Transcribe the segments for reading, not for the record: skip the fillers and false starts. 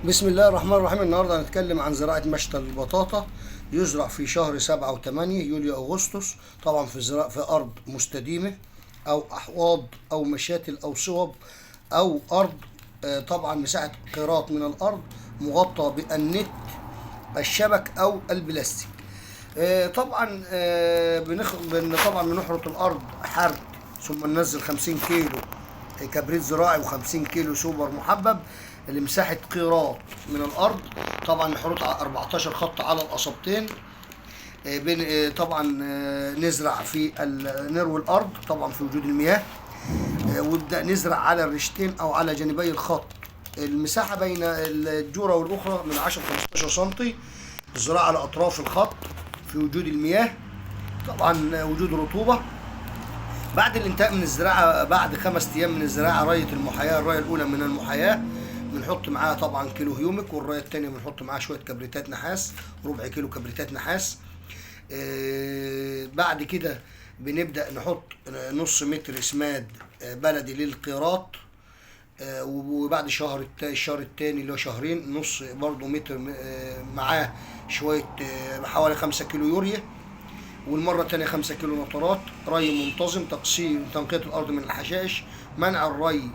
بسم الله الرحمن الرحيم. النهارده هنتكلم عن زراعة مشتل البطاطا. يزرع في شهر 7 وثمانية يوليو أغسطس، طبعا في أرض مستديمة أو أحواض أو مشاتل أو صوب أو أرض. طبعا مساحة قيراط من الأرض مغطى بالنت الشبك أو البلاستيك. طبعا طبعا بنحرط الأرض حرث، ثم ننزل 50 كيلو كبريت زراعي و50 كيلو سوبر محبب لمساحة قيراط من الأرض. طبعا نحرط على 14 خط على القصبتين. طبعا نزرع نروي الأرض طبعا في وجود المياه، ونبدأ نزرع على الرشتين أو على جانبي الخط. المساحة بين الجورة والأخرى من 10 ل 15 سنتي. الزراعة على أطراف الخط في وجود المياه، طبعا وجود رطوبة. بعد الانتهاء من الزراعة بعد 5 أيام من الزراعة رية المحاياة، الرية الأولى من المحاياة بنحط معاها طبعا كيلو هيومك، والرية الثانية بنحط معاها شوية كبريتات نحاس، ربع كيلو كبريتات نحاس. بعد كده بنبدأ نحط نص متر اسماد بلدي للقيراط. وبعد الشهر الثاني اللي هو شهرين نص برضو متر معاه شوية حوالي 5 كيلو يوريا. والمرة الثانية 5 كيلو نطرات. ري منتظم، تنقية الأرض من الحشائش، منع الري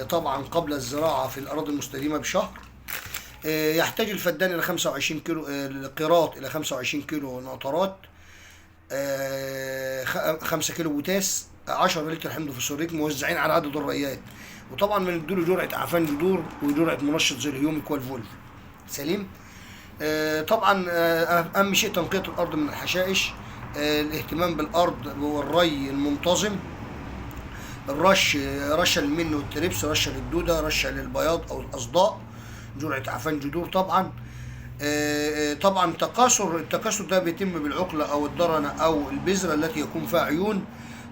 طبعا قبل الزراعة في الأراضي المستديمة بشهر. يحتاج الفدان إلى 25 كيلو القيراط إلى 25 كيلو نطرات، 5 كيلو بوتاس، 10 لتر حمض فوسفوريك موزعين على عدد الريات. وطبعا بنديله جرعة عفان جذور وجرعة منشط زي الهيوميك والفولف سليم. طبعا اهم شيء تنقية الارض من الحشائش، الاهتمام بالارض والري المنتظم، رشه للمن والتربس، رشه للدوده، رشه للبياض او الاصداء، جرعة عفان جذور طبعا. طبعا التكاثر ده بيتم بالعقلة او الضرنة او البذرة التي يكون فيها عيون.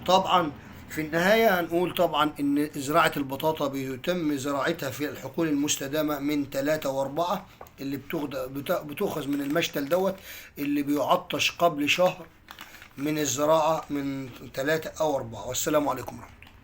طبعا في النهاية هنقول طبعا ان زراعة البطاطا بيتم زراعتها في الحقول المستدامة من 3 و4 اللي بتؤخذ من المشتل دوت اللي بيعطش قبل شهر من الزراعة من 3 أو 4. والسلام عليكم ورحمة الله.